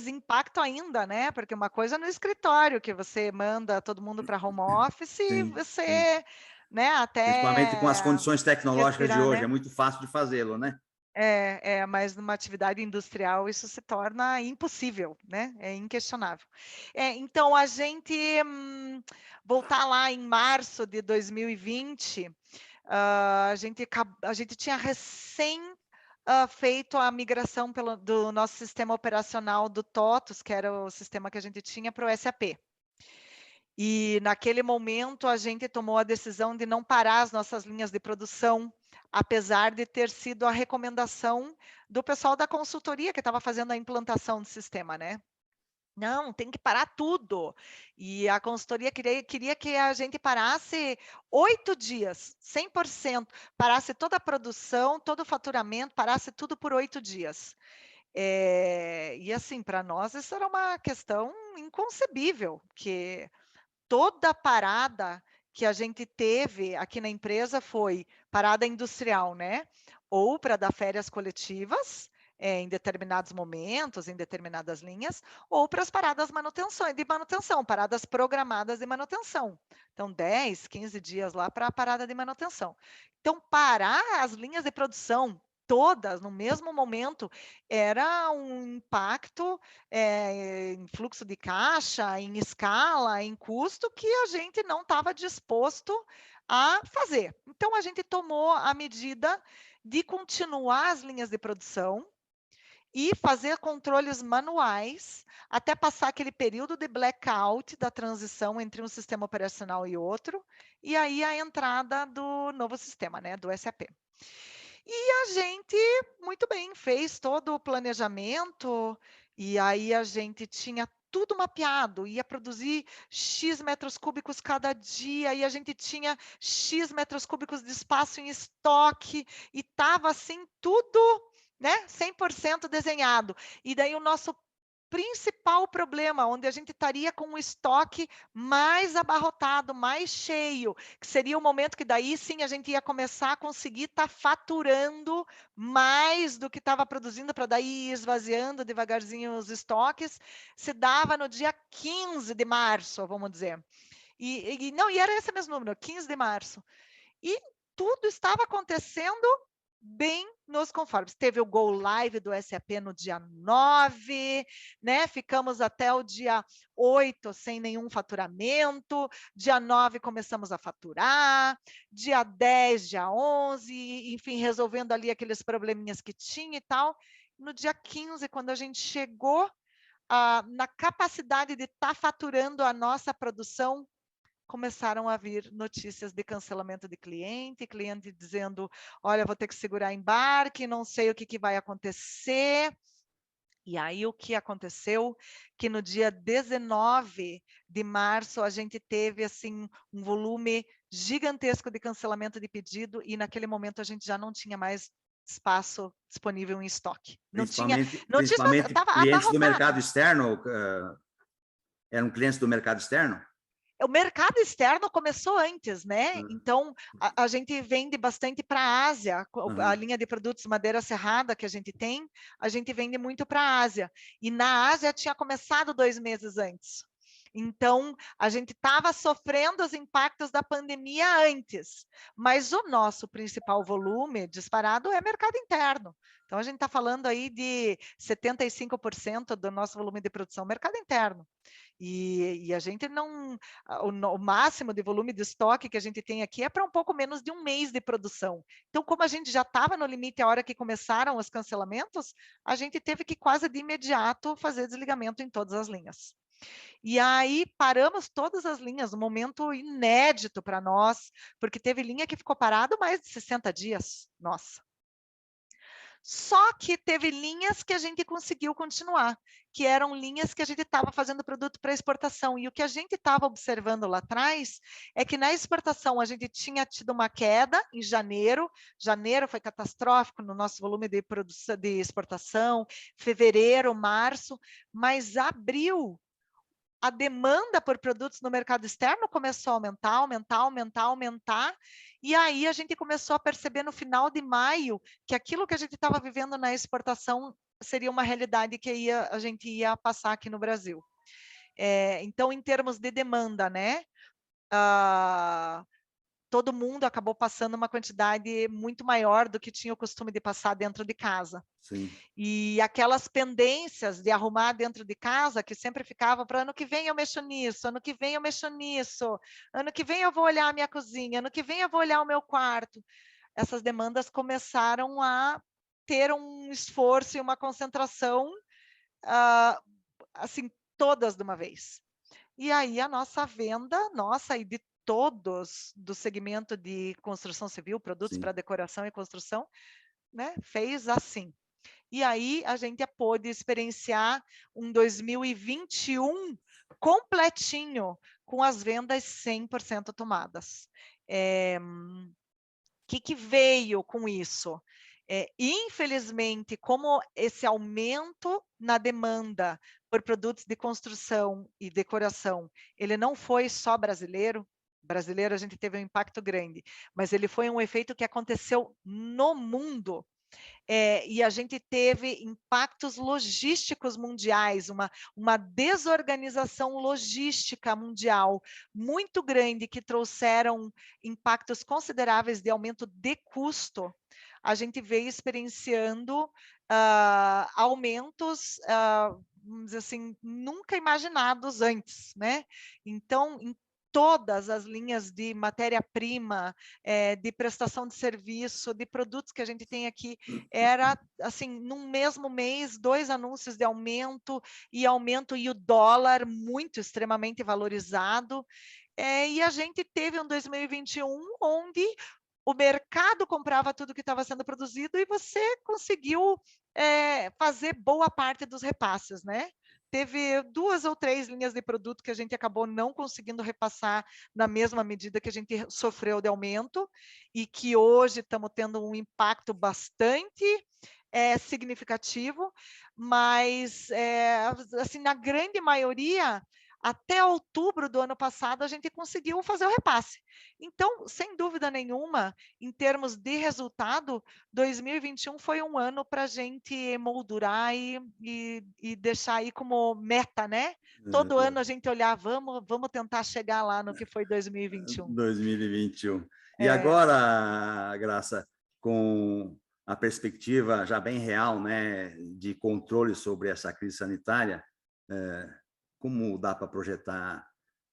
impacto ainda, né? Porque uma coisa é no escritório, que você manda todo mundo para home office e Sim, sim. você, né, Principalmente com as até condições tecnológicas de respirar, hoje, é né? muito fácil de fazê-lo, né? Mas numa atividade industrial isso se torna impossível, né? É inquestionável. Então, a gente voltar lá em março de 2020, a gente tinha recém feito a migração do nosso sistema operacional do TOTUS, que era o sistema que a gente tinha, para o SAP. E naquele momento a gente tomou a decisão de não parar as nossas linhas de produção, apesar de ter sido a recomendação do pessoal da consultoria que estava fazendo a implantação do sistema, né? Não, tem que parar tudo. E a consultoria queria que a gente parasse 8 dias, 100%, parasse toda a produção, todo o faturamento, parasse tudo por 8 dias. E assim, para nós isso era uma questão inconcebível, que toda parada que a gente teve aqui na empresa foi parada industrial, né? Ou para dar férias coletivas, em determinados momentos, em determinadas linhas, ou para as paradas de manutenção, paradas programadas de manutenção. Então, 10, 15 dias lá para a parada de manutenção. Então, parar as linhas de produção todas no mesmo momento era um impacto em fluxo de caixa, em escala, em custo, que a gente não estava disposto a fazer. Então, a gente tomou a medida de continuar as linhas de produção e fazer controles manuais até passar aquele período de blackout da transição entre um sistema operacional e outro, e aí a entrada do novo sistema, né, do SAP. E a gente, muito bem, fez todo o planejamento, e aí a gente tinha tudo mapeado, ia produzir X metros cúbicos cada dia, e a gente tinha X metros cúbicos de espaço em estoque, e estava assim tudo, né, 100% desenhado. E daí o nosso principal problema, onde a gente estaria com o estoque mais abarrotado, mais cheio, que seria o momento que daí sim a gente ia começar a conseguir estar faturando mais do que estava produzindo, para daí ir esvaziando devagarzinho os estoques, se dava no dia 15 de março, vamos dizer. E era esse mesmo número, 15 de março. E tudo estava acontecendo bem nos conformes. Teve o Go Live do SAP no dia 9, né? Ficamos até o dia 8 sem nenhum faturamento. Dia 9 começamos a faturar. Dia 10, dia 11, enfim, resolvendo ali aqueles probleminhas que tinha e tal. No dia 15, quando a gente chegou na capacidade de estar faturando a nossa produção, começaram a vir notícias de cancelamento de cliente dizendo, olha, vou ter que segurar embarque, não sei o que vai acontecer. E aí o que aconteceu? Que no dia 19 de março a gente teve assim um volume gigantesco de cancelamento de pedido, e naquele momento a gente já não tinha mais espaço disponível em estoque. Não tinha espaço, Principalmente estava clientes do abarrotado. mercado externo, eram clientes do mercado externo? O mercado externo começou antes, né? Uhum. Então, a gente vende bastante para a Ásia, a linha de produtos madeira serrada que a gente tem, a gente vende muito para a Ásia. E na Ásia tinha começado 2 meses antes. Então, a gente estava sofrendo os impactos da pandemia antes, mas o nosso principal volume disparado é mercado interno. Então, a gente está falando aí de 75% do nosso volume de produção mercado interno. E a gente não. O máximo de volume de estoque que a gente tem aqui é para um pouco menos de um mês de produção. Então, como a gente já estava no limite a hora que começaram os cancelamentos, a gente teve que quase de imediato fazer desligamento em todas as linhas. E aí paramos todas as linhas, um momento inédito para nós, porque teve linha que ficou parado mais de 60 dias. Nossa. Só que teve linhas que a gente conseguiu continuar, que eram linhas que a gente estava fazendo produto para exportação. E o que a gente estava observando lá atrás é que na exportação a gente tinha tido uma queda em janeiro. Janeiro foi catastrófico no nosso volume de produção de exportação, fevereiro, março, mas abril a demanda por produtos no mercado externo começou a aumentar, aumentar, aumentar, aumentar, e aí a gente começou a perceber no final de maio que aquilo que a gente estava vivendo na exportação seria uma realidade que a gente ia passar aqui no Brasil. Então, em termos de demanda, né? Todo mundo acabou passando uma quantidade muito maior do que tinha o costume de passar dentro de casa. Sim. E aquelas pendências de arrumar dentro de casa, que sempre ficava para ano que vem eu mexo nisso, ano que vem eu mexo nisso, ano que vem eu vou olhar a minha cozinha, ano que vem eu vou olhar o meu quarto. Essas demandas começaram a ter um esforço e uma concentração, assim, todas de uma vez. E aí a nossa venda, nossa e de todos do segmento de construção civil, produtos Sim. para decoração e construção, né, fez assim. E aí a gente pôde experienciar um 2021 completinho, com as vendas 100% tomadas. Que veio com isso? Infelizmente, como esse aumento na demanda por produtos de construção e decoração, ele não foi só brasileiro. Brasileiro a gente teve um impacto grande, mas ele foi um efeito que aconteceu no mundo. E a gente teve impactos logísticos mundiais, uma desorganização logística mundial muito grande, que trouxeram impactos consideráveis de aumento de custo. A gente veio experienciando aumentos, vamos dizer assim, nunca imaginados antes, né? Então, em todas as linhas de matéria-prima, de prestação de serviço, de produtos que a gente tem aqui, era assim, num mesmo mês, 2 anúncios de aumento, e o dólar muito extremamente valorizado. E a gente teve um 2021 onde o mercado comprava tudo que estava sendo produzido e você conseguiu fazer boa parte dos repasses, né? Teve 2 ou 3 linhas de produto que a gente acabou não conseguindo repassar na mesma medida que a gente sofreu de aumento, e que hoje estamos tendo um impacto bastante significativo, mas assim, na grande maioria, até outubro do ano passado, a gente conseguiu fazer o repasse. Então, sem dúvida nenhuma, em termos de resultado, 2021 foi um ano para a gente moldurar e deixar aí como meta, né? Todo ano a gente olhar, vamos tentar chegar lá no que foi 2021. 2021. E agora, Graça, com a perspectiva já bem real, né, de controle sobre essa crise sanitária, como dá para projetar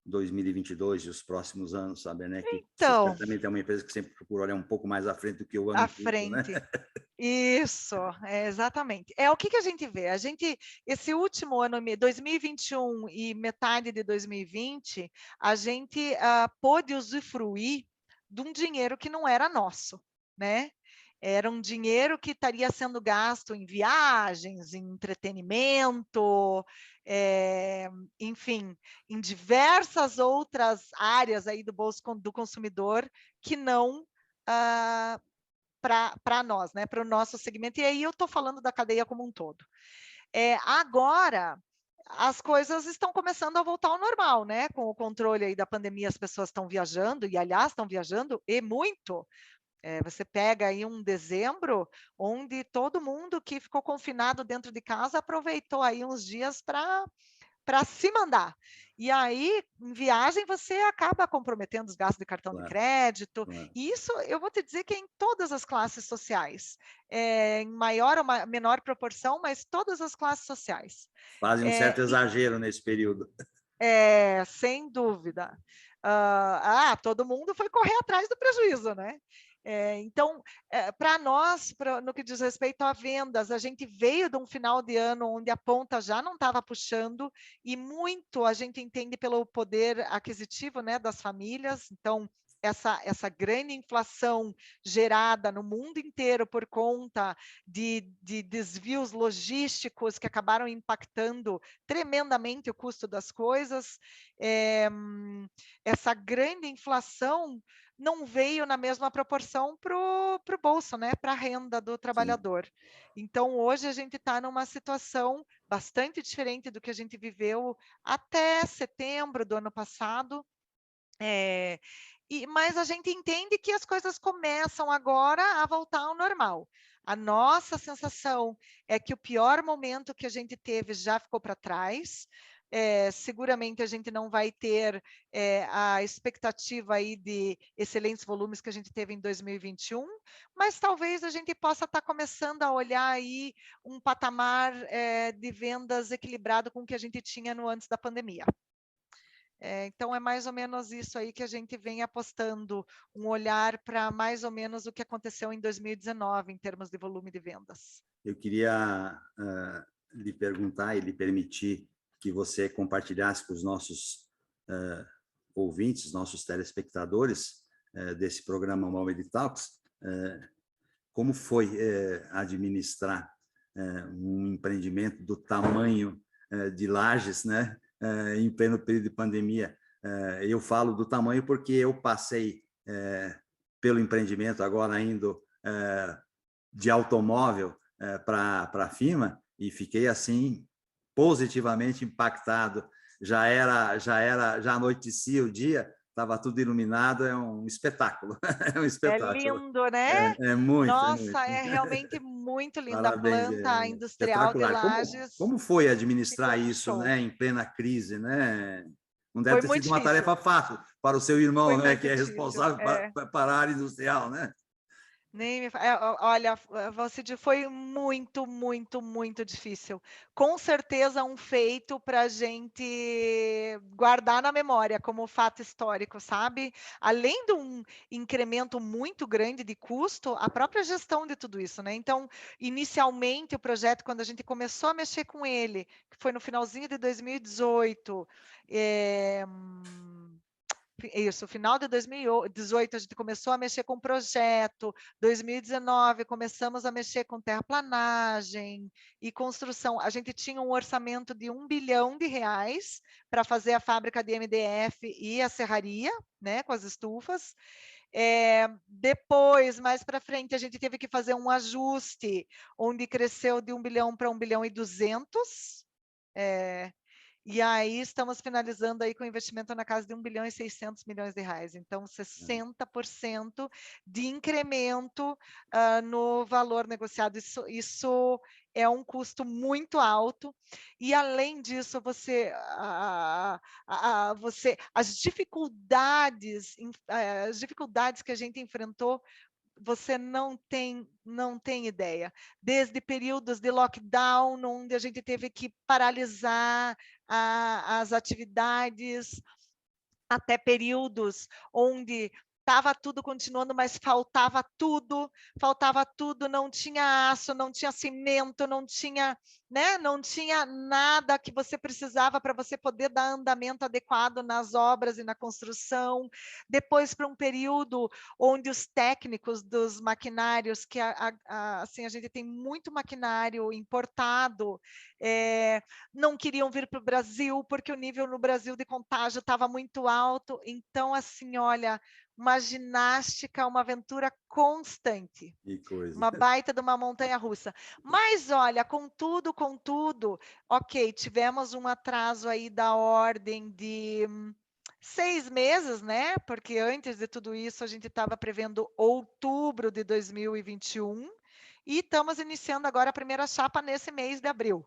2022 e os próximos anos, sabe, né? Que você Então, certamente é uma empresa que sempre procura olhar um pouco mais à frente do que o à ano todo, né? frente. Isso, exatamente. O que a gente vê? Esse último ano, 2021 e metade de 2020, a gente pôde usufruir de um dinheiro que não era nosso, né? Era um dinheiro que estaria sendo gasto em viagens, em entretenimento, enfim, em diversas outras áreas aí do bolso do consumidor, que não para nós, né? Para o nosso segmento. E aí eu estou falando da cadeia como um todo. Agora, as coisas estão começando a voltar ao normal, né? Com o controle aí da pandemia, as pessoas estão viajando, e aliás, estão viajando e muito. Você pega aí um dezembro, onde todo mundo que ficou confinado dentro de casa aproveitou aí uns dias para se mandar. E aí, em viagem, você acaba comprometendo os gastos de cartão de Claro, crédito. claro. E isso, eu vou te dizer que é em todas as classes sociais, em maior ou menor proporção, mas todas as classes sociais. Fazem um certo exagero nesse período. Sem dúvida. Todo mundo foi correr atrás do prejuízo, né? Então, para nós, no que diz respeito a vendas, a gente veio de um final de ano onde a ponta já não estava puxando, e muito a gente entende pelo poder aquisitivo, né, das famílias. Então, essa grande inflação gerada no mundo inteiro por conta de desvios logísticos que acabaram impactando tremendamente o custo das coisas, essa grande inflação não veio na mesma proporção para o bolso, né, para a renda do Sim. trabalhador. Então, hoje a gente está numa situação bastante diferente do que a gente viveu até setembro do ano passado, mas a gente entende que as coisas começam agora a voltar ao normal. A nossa sensação é que o pior momento que a gente teve já ficou para trás. Seguramente a gente não vai ter a expectativa aí de excelentes volumes que a gente teve em 2021, mas talvez a gente possa estar começando a olhar aí um patamar de vendas equilibrado com o que a gente tinha no antes da pandemia. Então, é mais ou menos isso aí que a gente vem apostando, um olhar para mais ou menos o que aconteceu em 2019, em termos de volume de vendas. Eu queria lhe perguntar e lhe permitir que você compartilhasse com os nossos ouvintes, nossos telespectadores desse programa Mobile Talks, como foi administrar um empreendimento do tamanho de Lages, né? Em pleno período de pandemia. Eu falo do tamanho porque eu passei pelo empreendimento, agora indo de automóvel para a firma, e fiquei assim positivamente impactado. Já anoitecia o dia, estava tudo iluminado, é um espetáculo. É um espetáculo. Lindo, né? É muito, Nossa, é realmente muito linda a parabéns, planta industrial de espetacular. Lages. Como foi administrar Ficou um isso, show. né, em plena crise, né? Não deve Foi ter muito sido uma difícil. tarefa fácil para o seu irmão, Foi né, muito que é difícil. responsável para a área industrial, né? Nem me olha, Valcide, foi muito, muito, muito difícil. Com certeza um feito para a gente guardar na memória como fato histórico, sabe? Além de um incremento muito grande de custo, a própria gestão de tudo isso, né? Então, inicialmente o projeto, quando a gente começou a mexer com ele, que foi no finalzinho de 2018, isso, final de 2018 a gente começou a mexer com projeto, 2019 começamos a mexer com terraplanagem e construção. A gente tinha um orçamento de R$ 1 bilhão para fazer a fábrica de MDF e a serraria, né, com as estufas. Depois, mais para frente, a gente teve que fazer um ajuste, onde cresceu de 1 bilhão para 1 bilhão e 200. E aí estamos finalizando aí com investimento na casa de 1 bilhão e 600 milhões de reais. Então, 60% de incremento no valor negociado. Isso é um custo muito alto. E, além disso, as dificuldades que a gente enfrentou, você não tem ideia. Desde períodos de lockdown, onde a gente teve que paralisar as atividades, até períodos onde estava tudo continuando, mas faltava tudo, não tinha aço, não tinha cimento, não tinha, né, não tinha nada que você precisava para você poder dar andamento adequado nas obras e na construção. Depois, para um período onde os técnicos dos maquinários, que assim, a gente tem muito maquinário importado, não queriam vir para o Brasil, porque o nível no Brasil de contágio estava muito alto. Então, assim, olha, uma ginástica, uma aventura constante. Que coisa. Uma baita de uma montanha-russa. Mas, olha, contudo, ok, tivemos um atraso aí da ordem de 6 meses, né? Porque antes de tudo isso, a gente estava prevendo outubro de 2021 e estamos iniciando agora a primeira chapa nesse mês de abril.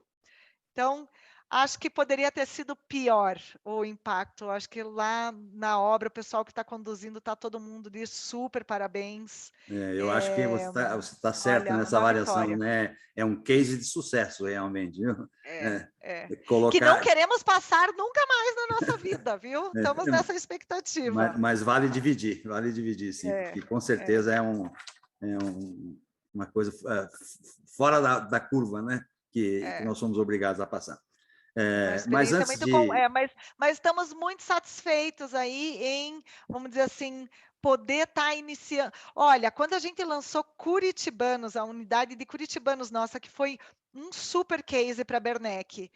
Então, acho que poderia ter sido pior o impacto. Acho que lá na obra, o pessoal que está conduzindo, está todo mundo de super parabéns. Eu acho que você tá certo Olha, nessa uma avaliação, vitória. né? É um case de sucesso, realmente, viu? Que não Colocar. queremos passar nunca mais na nossa vida, viu? Estamos É, nessa expectativa. mas vale dividir, sim, porque com certeza uma coisa fora da curva, né? Que nós somos obrigados a passar. Uma Mas experiência antes muito bom. de. Mas estamos muito satisfeitos aí em, vamos dizer assim, poder estar iniciando. Olha, quando a gente lançou Curitibanos, a unidade de Curitibanos nossa, que foi um super case para a Bernec,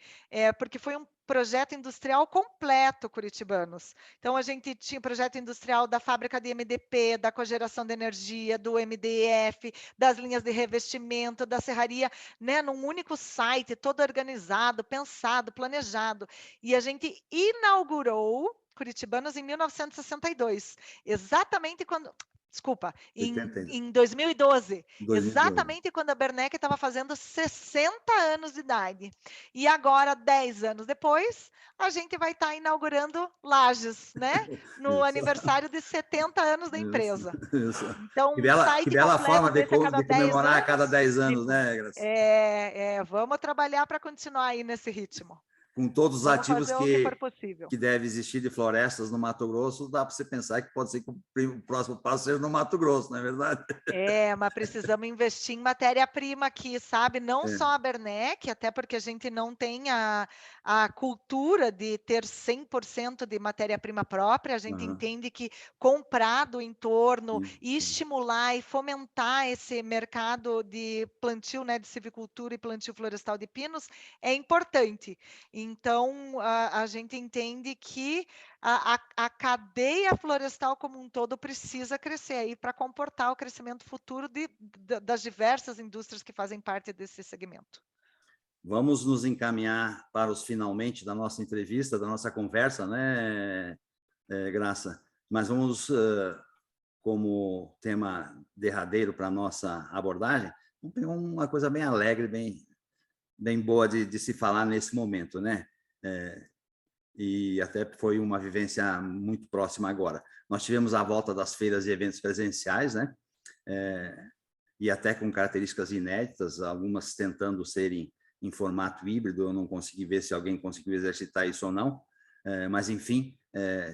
porque foi um projeto industrial completo Curitibanos. Então, a gente tinha projeto industrial da fábrica de MDP, da cogeração de energia, do MDF, das linhas de revestimento, da serraria, né, num único site, todo organizado, pensado, planejado. E a gente inaugurou Curitibanos em 1962, exatamente quando. Desculpa, em 2012, 2012. exatamente quando a Bernec estava fazendo 60 anos de idade. E agora, 10 anos depois, a gente vai estar inaugurando Lages, né? No Isso, aniversário de 70 anos da isso, empresa. isso. Então, Que um que site bela completo forma desse a cada de 10 comemorar a cada anos. 10 anos, né, Graça? Vamos trabalhar para continuar aí nesse ritmo. Com todos os Vamos ativos fazer o que for possível. que deve existir de florestas no Mato Grosso, dá para você pensar que pode ser que o próximo passo seja no Mato Grosso, não é verdade? Mas precisamos investir em matéria-prima aqui, sabe? Não É, só a Bernec, até porque a gente não tem a cultura de ter 100% de matéria-prima própria, a gente aham, entende que comprar do entorno e isso. estimular e fomentar esse mercado de plantio, né, de silvicultura e plantio florestal de pinos é importante. Então, a gente entende que a cadeia florestal como um todo precisa crescer aí para comportar o crescimento futuro das diversas indústrias que fazem parte desse segmento. Vamos nos encaminhar para os finalmente da nossa entrevista, da nossa conversa, né, Graça? Mas vamos, como tema derradeiro para a nossa abordagem, vamos pegar uma coisa bem alegre, bem boa de se falar nesse momento, né? E até foi uma vivência muito próxima agora. Nós tivemos a volta das feiras e eventos presenciais, né? E até com características inéditas, algumas tentando serem em formato híbrido, eu não consegui ver se alguém conseguiu exercitar isso ou não, mas, enfim,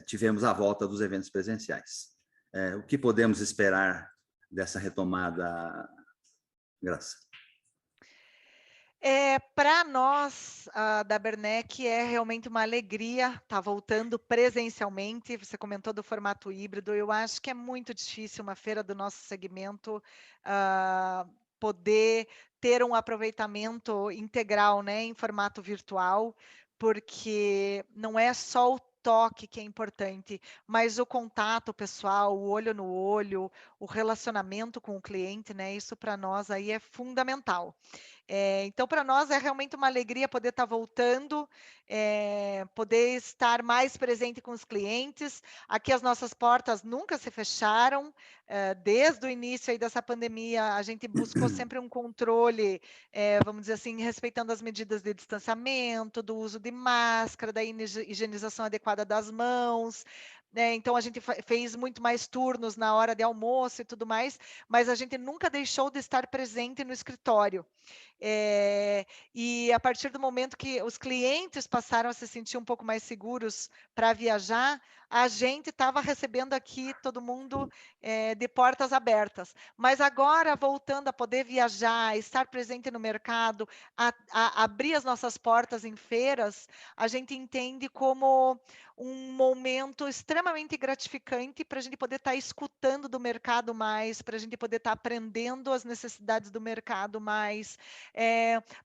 tivemos a volta dos eventos presenciais. O que podemos esperar dessa retomada, Graça? Para nós, da Bernec, é realmente uma alegria estar voltando presencialmente. Você comentou do formato híbrido. Eu acho que é muito difícil uma feira do nosso segmento poder ter um aproveitamento integral, né, em formato virtual, porque não é só o toque que é importante, mas o contato pessoal, o olho no olho, o relacionamento com o cliente, né? Isso para nós aí é fundamental. Então, para nós é realmente uma alegria poder estar voltando, poder estar mais presente com os clientes. Aqui as nossas portas nunca se fecharam, desde o início aí dessa pandemia, a gente buscou sempre um controle, vamos dizer assim, respeitando as medidas de distanciamento, do uso de máscara, da higienização adequada das mãos. Então, a gente fez muito mais turnos na hora de almoço e tudo mais, mas a gente nunca deixou de estar presente no escritório. E a partir do momento que os clientes passaram a se sentir um pouco mais seguros para viajar, a gente estava recebendo aqui todo mundo de portas abertas. Mas agora, voltando a poder viajar, estar presente no mercado, a abrir as nossas portas em feiras, a gente entende como um momento extremamente gratificante para a gente poder estar escutando do mercado mais, para a gente poder estar aprendendo as necessidades do mercado mais,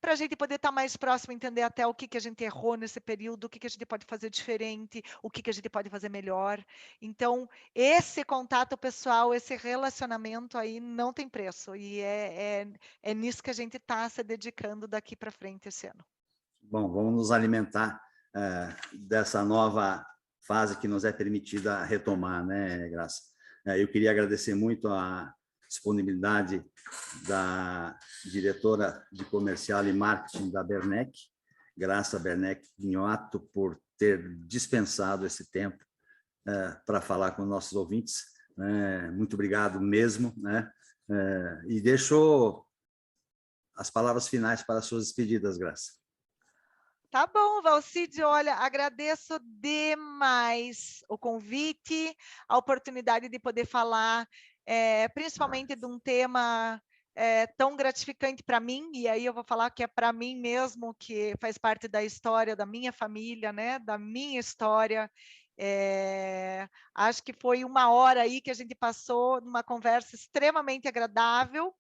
para a gente poder estar mais próximo, entender até o que a gente errou nesse período, o que a gente pode fazer diferente, o que a gente pode fazer melhor. Então, esse contato pessoal, esse relacionamento aí não tem preço. E é nisso que a gente está se dedicando daqui para frente esse ano. Bom, vamos nos alimentar dessa nova fase que nos é permitida retomar, né, Graça? Eu queria agradecer muito a disponibilidade da diretora de comercial e marketing da Bernec, Graça Bernec Guinhoato, por ter dispensado esse tempo para falar com nossos ouvintes. Muito obrigado mesmo, né? E deixo as palavras finais para as suas despedidas, Graça. Tá bom, Valcide, olha, agradeço demais o convite, a oportunidade de poder falar, principalmente de um tema tão gratificante para mim, e aí eu vou falar que é para mim mesmo, que faz parte da história da minha família, né, da minha história, Acho que foi 1 hora aí que a gente passou numa conversa extremamente agradável.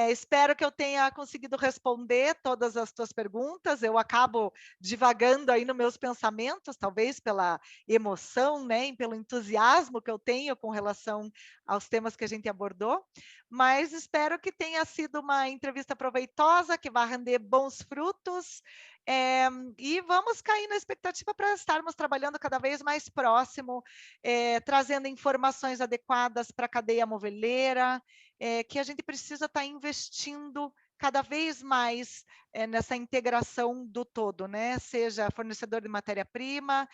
Espero que eu tenha conseguido responder todas as tuas perguntas. Eu acabo divagando aí nos meus pensamentos, talvez pela emoção, né, e pelo entusiasmo que eu tenho com relação aos temas que a gente abordou, mas espero que tenha sido uma entrevista proveitosa, que vá render bons frutos, e vamos cair na expectativa para estarmos trabalhando cada vez mais próximo, trazendo informações adequadas para a cadeia moveleira, que a gente precisa estar investindo cada vez mais nessa integração do todo, né? Seja fornecedor de matéria-prima,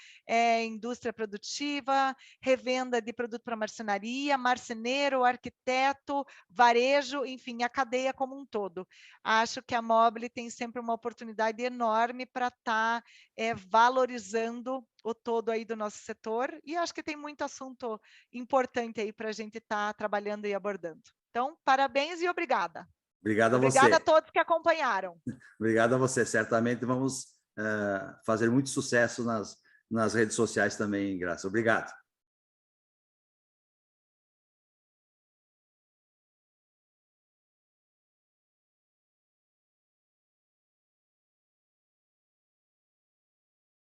indústria produtiva, revenda de produto para marcenaria, marceneiro, arquiteto, varejo, enfim, a cadeia como um todo. Acho que a Mobile tem sempre uma oportunidade enorme para estar valorizando o todo aí do nosso setor, e acho que tem muito assunto importante aí para a gente estar trabalhando e abordando. Então, parabéns e obrigada. Obrigado a Obrigada a você. todos que acompanharam. Obrigado a você. Certamente vamos fazer muito sucesso nas redes sociais também, Graça. Obrigado.